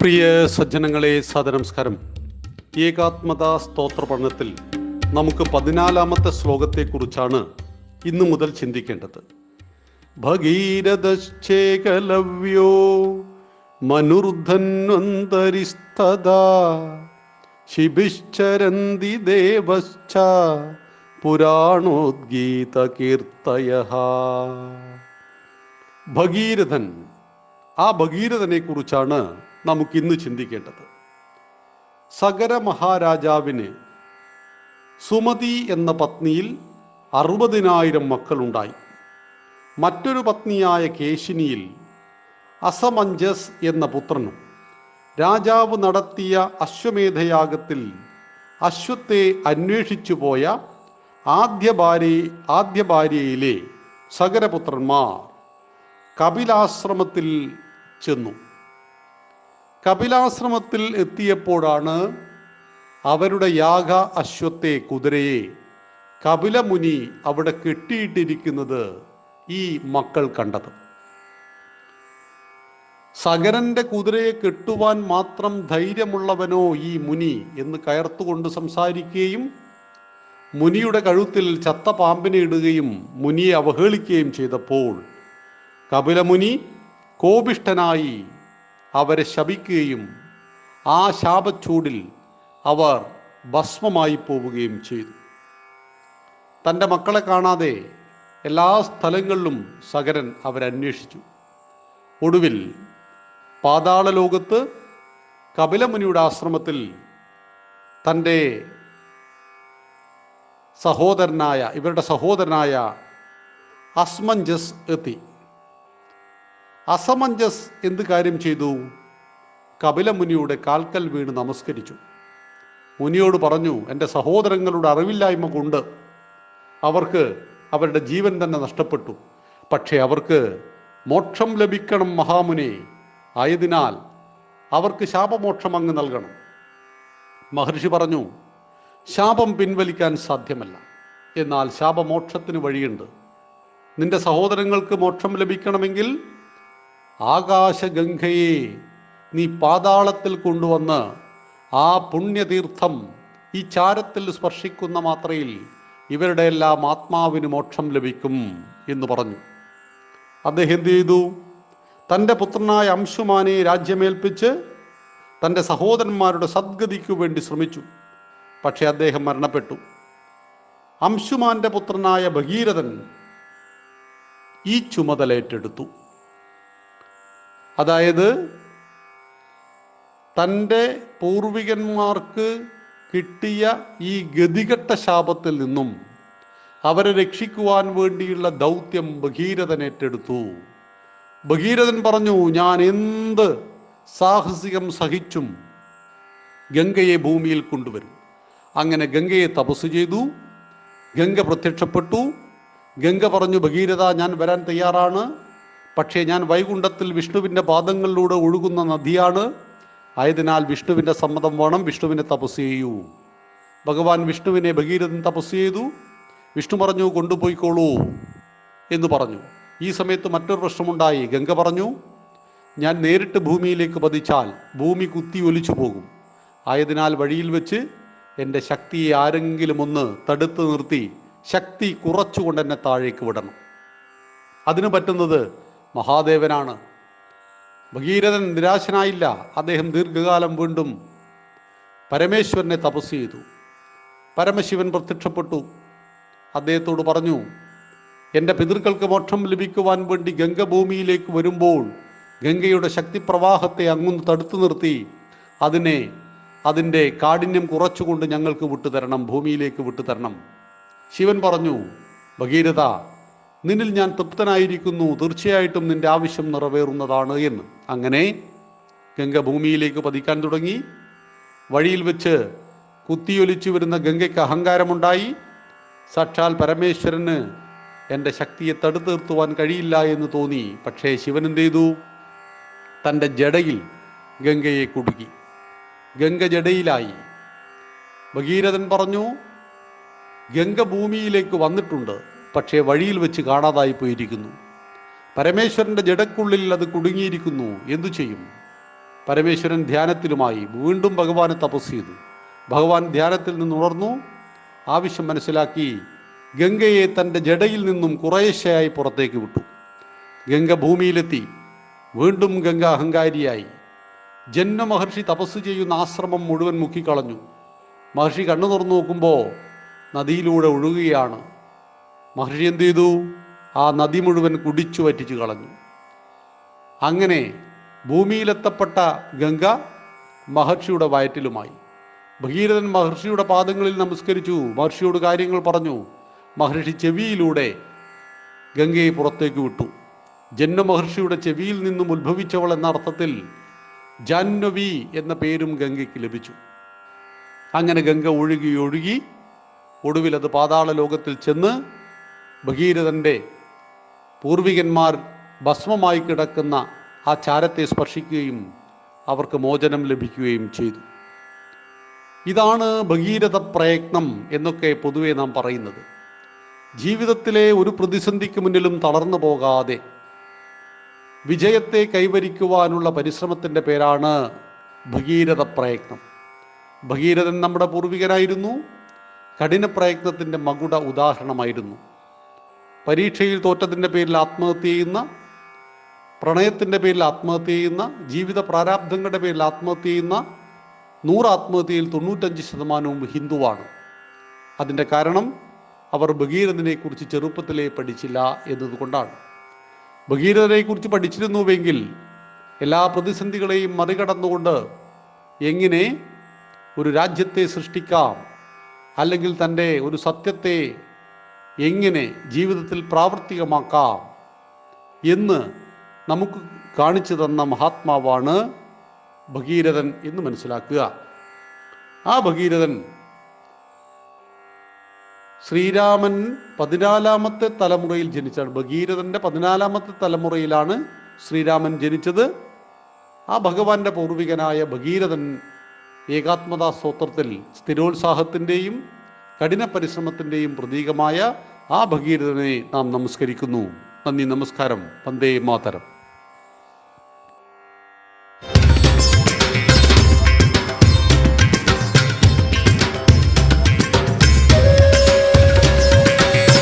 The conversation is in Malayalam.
പ്രിയ സജ്ജനങ്ങളെ, സദനമസ്കാരം. ഏകാത്മതാ സ്തോത്ര പഠനത്തിൽ നമുക്ക് 14-ാമത്തെ ശ്ലോകത്തെക്കുറിച്ചാണ് ഇന്നു മുതൽ ചിന്തിക്കേണ്ടത്. ഭഗീരഥശ്ചേകലവ്യോ മനുർധന്വന്തരിസ്തദാ ശിബിശ്ചരന്തി ദേവശ്ച പുരാണോദ്ഗീതകീർത്തയഃ. ഭഗീരഥൻ, ആ ഭഗീരഥനെ കുറിച്ചാണ് നമുക്കിന്ന് ചിന്തിക്കേണ്ടത്. സഗര മഹാരാജാവിന് സുമതി എന്ന പത്നിയിൽ 60,000 മക്കളുണ്ടായി. മറ്റൊരു പത്നിയായ കേശിനിയിൽ അസമഞ്ജസ് എന്ന പുത്രനും. രാജാവ് നടത്തിയ അശ്വമേധയാഗത്തിൽ അശ്വത്തെ അന്വേഷിച്ചു പോയ ആദ്യ ഭാര്യയിലെ സഗരപുത്രന്മാർ കപിലാശ്രമത്തിൽ ചെന്നു. കപിലാശ്രമത്തിൽ എത്തിയപ്പോഴാണ് അവരുടെ യാഗ അശ്വത്തെ, കുതിരയെ, കപിലമുനി അവിടെ കെട്ടിയിട്ടിരിക്കുന്നത് ഈ മക്കൾ കണ്ടത്. സഗരന്റെ കുതിരയെ കെട്ടുവാൻ മാത്രം ധൈര്യമുള്ളവനോ ഈ മുനി എന്ന് കയർത്തുകൊണ്ട് സംസാരിക്കുകയും മുനിയുടെ കഴുത്തിൽ ചത്ത പാമ്പിനെ ഇടുകയും മുനിയെ അവഹേളിക്കുകയും ചെയ്തപ്പോൾ കപിലമുനി കോപിഷ്ഠനായി അവരെ ശപിക്കുകയും ആ ശാപച്ചൂടിൽ അവർ ഭസ്മമായി പോവുകയും ചെയ്തു. തൻ്റെ മക്കളെ കാണാതെ എല്ലാ സ്ഥലങ്ങളിലും സഗരൻ അവരന്വേഷിച്ചു. ഒടുവിൽ പാതാള ലോകത്ത് കപിലമുനിയുടെ ആശ്രമത്തിൽ തൻ്റെ ഇവരുടെ സഹോദരനായ അസ്മഞ്ജസ് എത്തി. അസമഞ്ജസ് എന്ത് കാര്യം ചെയ്തു? കപിലമുനിയുടെ കാൽക്കൽ വീണ് നമസ്കരിച്ചു. മുനിയോട് പറഞ്ഞു, എൻ്റെ സഹോദരങ്ങളുടെ അറിവില്ലായ്മ കൊണ്ട് അവർക്ക് അവരുടെ ജീവൻ തന്നെ നഷ്ടപ്പെട്ടു. പക്ഷേ അവർക്ക് മോക്ഷം ലഭിക്കണം മഹാമുനെ, ആയതിനാൽ അവർക്ക് ശാപമോക്ഷം അങ്ങ് നൽകണം. മഹർഷി പറഞ്ഞു, ശാപം പിൻവലിക്കാൻ സാധ്യമല്ല, എന്നാൽ ശാപമോക്ഷത്തിന് വഴിയുണ്ട്. നിന്റെ സഹോദരങ്ങൾക്ക് മോക്ഷം ലഭിക്കണമെങ്കിൽ ആകാശഗംഗയെ നീ പാതാളത്തിൽ കൊണ്ടുവന്ന് ആ പുണ്യതീർത്ഥം ഈ ചാരത്തിൽ സ്പർശിക്കുന്ന മാത്രയിൽ ഇവരുടെ എല്ലാം ആത്മാവിന് മോക്ഷം ലഭിക്കും എന്ന് പറഞ്ഞു. അദ്ദേഹം എന്ത് ചെയ്തു? തൻ്റെ പുത്രനായ അംശുമാനെ രാജ്യമേൽപ്പിച്ച് തൻ്റെ സഹോദരന്മാരുടെ സദ്ഗതിക്കു വേണ്ടി ശ്രമിച്ചു. പക്ഷെ അദ്ദേഹം മരണപ്പെട്ടു. അംശുമാന്റെ പുത്രനായ ഭഗീരഥൻ ഈ ചുമതല ഏറ്റെടുത്തു. അതായത് തൻ്റെ പൂർവികന്മാർക്ക് കിട്ടിയ ഈ ഗതികെട്ട ശാപത്തിൽ നിന്നും അവരെ രക്ഷിക്കുവാൻ വേണ്ടിയുള്ള ദൗത്യം ഭഗീരഥൻ ഏറ്റെടുത്തു. ഭഗീരഥൻ പറഞ്ഞു, ഞാൻ എന്ത് സാഹസികം സഹിച്ചും ഗംഗയെ ഭൂമിയിൽ കൊണ്ടുവരും. അങ്ങനെ ഗംഗയെ തപസ് ചെയ്തു. ഗംഗ പ്രത്യക്ഷപ്പെട്ടു. ഗംഗ പറഞ്ഞു, ഭഗീരഥ, ഞാൻ വരാൻ തയ്യാറാണ്. പക്ഷേ ഞാൻ വൈകുണ്ഠത്തിൽ വിഷ്ണുവിൻ്റെ പാദങ്ങളിലൂടെ ഒഴുകുന്ന നദിയാണ്. ആയതിനാൽ വിഷ്ണുവിൻ്റെ സമ്മതം വേണം, വിഷ്ണുവിനെ തപസ് ചെയ്യൂ. ഭഗവാൻ വിഷ്ണുവിനെ ഭഗീരഥൻ തപസ് ചെയ്തു. വിഷ്ണു പറഞ്ഞു, കൊണ്ടുപോയിക്കോളൂ എന്ന് പറഞ്ഞു. ഈ സമയത്ത് മറ്റൊരു പ്രശ്നമുണ്ടായി. ഗംഗ പറഞ്ഞു, ഞാൻ നേരിട്ട് ഭൂമിയിലേക്ക് പതിച്ചാൽ ഭൂമി കുത്തി ഒലിച്ചു പോകും. ആയതിനാൽ വഴിയിൽ വെച്ച് എൻ്റെ ശക്തിയെ ആരെങ്കിലും ഒന്ന് തടുത്ത് നിർത്തി ശക്തി കുറച്ചുകൊണ്ട് എന്നെ താഴേക്ക് വിടണം. അതിന് പറ്റുന്നത് മഹാദേവനാണ്. ഭഗീരഥൻ നിരാശനായില്ല. അദ്ദേഹം ദീർഘകാലം വീണ്ടും പരമേശ്വരനെ തപസ് ചെയ്തു. പരമശിവൻ പ്രത്യക്ഷപ്പെട്ടു. അദ്ദേഹത്തോട് പറഞ്ഞു, എൻ്റെ പിതൃക്കൾക്ക് മോക്ഷം ലഭിക്കുവാൻ വേണ്ടി ഗംഗ ഭൂമിയിലേക്ക് വരുമ്പോൾ ഗംഗയുടെ ശക്തിപ്രവാഹത്തെ അങ്ങൊന്ന് തടുത്തു നിർത്തി അതിൻ്റെ കാഠിന്യം കുറച്ചുകൊണ്ട് ഞങ്ങൾക്ക് വിട്ടുതരണം, ഭൂമിയിലേക്ക് വിട്ടുതരണം. ശിവൻ പറഞ്ഞു, ഭഗീരഥ, നിന്നിൽ ഞാൻ തൃപ്തനായിരിക്കുന്നു, തീർച്ചയായിട്ടും നിന്റെ ആവശ്യം നിറവേറുന്നതാണ് എന്ന്. അങ്ങനെ ഗംഗ ഭൂമിയിലേക്ക് പതിക്കാൻ തുടങ്ങി. വഴിയിൽ വെച്ച് കുത്തിയൊലിച്ചു വരുന്ന ഗംഗയ്ക്ക് അഹങ്കാരമുണ്ടായി. സാക്ഷാൽ പരമേശ്വരന് എൻ്റെ ശക്തിയെ തടുത്തു നിർത്തുവാൻ കഴിയില്ല എന്ന് തോന്നി. പക്ഷേ ശിവൻ എന്ത് ചെയ്തു? തൻ്റെ ജടയിൽ ഗംഗയെ കുടുക്കി. ഗംഗ ജടയിലായി. ഭഗീരഥൻ പറഞ്ഞു, ഗംഗ ഭൂമിയിലേക്ക് വന്നിട്ടുണ്ട്, പക്ഷേ വഴിയിൽ വെച്ച് കാണാതായി പോയിരിക്കുന്നു. പരമേശ്വരൻ്റെ ജടക്കുള്ളിൽ അത് കുടുങ്ങിയിരിക്കുന്നു. എന്തു ചെയ്യും? പരമേശ്വരൻ ധ്യാനത്തിലുമായി. വീണ്ടും ഭഗവാനെ തപസ് ചെയ്തു. ഭഗവാൻ ധ്യാനത്തിൽ നിന്ന് ഉണർന്നു. ആവശ്യം മനസ്സിലാക്കി ഗംഗയെ തൻ്റെ ജടയിൽ നിന്നും കുറേശ്ശെയായി പുറത്തേക്ക് വിട്ടു. ഗംഗ ഭൂമിയിലെത്തി. വീണ്ടും ഗംഗ അഹങ്കാരിയായി. ജന്മ മഹർഷി തപസ് ചെയ്യുന്ന ആശ്രമം മുഴുവൻ മുക്കിക്കളഞ്ഞു. മഹർഷി കണ്ണു തുറന്നു നോക്കുമ്പോൾ നദിയിലൂടെ ഒഴുകുകയാണ്. മഹർഷി എന്ത് ചെയ്തു? ആ നദി മുഴുവൻ കുടിച്ചു വറ്റിച്ചു കളഞ്ഞു. അങ്ങനെ ഭൂമിയിലെത്തപ്പെട്ട ഗംഗ മഹർഷിയുടെ വയറ്റിലുമായി. ഭഗീരഥൻ മഹർഷിയുടെ പാദങ്ങളിൽ നമസ്കരിച്ചു. മഹർഷിയോട് കാര്യങ്ങൾ പറഞ്ഞു. മഹർഷി ചെവിയിലൂടെ ഗംഗയെ പുറത്തേക്ക് വിട്ടു. ജന്മ മഹർഷിയുടെ ചെവിയിൽ നിന്നും ഉത്ഭവിച്ചവൾ എന്ന അർത്ഥത്തിൽ ജാഹ്നവി എന്ന പേരും ഗംഗയ്ക്ക് ലഭിച്ചു. അങ്ങനെ ഗംഗ ഒഴുകി ഒഴുകി ഒടുവിൽ അത് പാതാള ലോകത്തിൽ ചെന്ന് ഭഗീരഥൻ്റെ പൂർവികന്മാർ ഭസ്മമായി കിടക്കുന്ന ആ ചാരത്തെ സ്പർശിക്കുകയും അവർക്ക് മോചനം ലഭിക്കുകയും ചെയ്തു. ഇതാണ് ഭഗീരഥ പ്രയത്നം എന്നൊക്കെ പൊതുവെ നാം പറയുന്നത്. ജീവിതത്തിലെ ഒരു പ്രതിസന്ധിക്ക് മുന്നിലും തളർന്നു പോകാതെ വിജയത്തെ കൈവരിക്കുവാനുള്ള പരിശ്രമത്തിൻ്റെ പേരാണ് ഭഗീരഥ പ്രയത്നം. ഭഗീരഥൻ നമ്മുടെ പൂർവികനായിരുന്നു. കഠിന പ്രയത്നത്തിൻ്റെ മകുട ഉദാഹരണമായിരുന്നു. പരീക്ഷയിൽ തോറ്റതിൻ്റെ പേരിൽ ആത്മഹത്യ ചെയ്യുന്ന, പ്രണയത്തിൻ്റെ പേരിൽ ആത്മഹത്യ ചെയ്യുന്ന, ജീവിത പ്രാരാബ്ധങ്ങളുടെ പേരിൽ ആത്മഹത്യ ചെയ്യുന്ന 100 ആത്മഹത്യയിൽ 95% ഹിന്ദുവാണ്. അതിൻ്റെ കാരണം അവർ ഭഗീരഥനെക്കുറിച്ച് ചെറുപ്പത്തിലേ പഠിച്ചില്ല എന്നതുകൊണ്ടാണ്. ഭഗീരഥനെക്കുറിച്ച് പഠിച്ചിരുന്നുവെങ്കിൽ എല്ലാ പ്രതിസന്ധികളെയും മറികടന്നുകൊണ്ട് എങ്ങനെ ഒരു രാജ്യത്തെ സൃഷ്ടിക്കാം, അല്ലെങ്കിൽ തൻ്റെ ഒരു സത്യത്തെ എങ്ങനെ ജീവിതത്തിൽ പ്രാവർത്തികമാക്കാം എന്ന് നമുക്ക് കാണിച്ചു തന്ന മഹാത്മാവാണ് ഭഗീരഥൻ എന്ന് മനസ്സിലാക്കുക. ആ ഭഗീരഥൻ ശ്രീരാമൻ 14ാമത്തെ തലമുറയിൽ ജനിച്ചാണ്. ഭഗീരഥൻ്റെ 14ാമത്തെ തലമുറയിലാണ് ശ്രീരാമൻ ജനിച്ചത്. ആ ഭഗവാന്റെ പൂർവികനായ ഭഗീരഥൻ ഏകാത്മതാ സ്തോത്രത്തിൽ സ്ഥിരോത്സാഹത്തിൻ്റെയും കഠിന പരിശ്രമത്തിൻ്റെയും പ്രതീകമായ ആ ഭഗീരഥനെ നാം നമസ്കരിക്കുന്നു. നന്ദി, നമസ്കാരം. വന്ദേ മാതരം.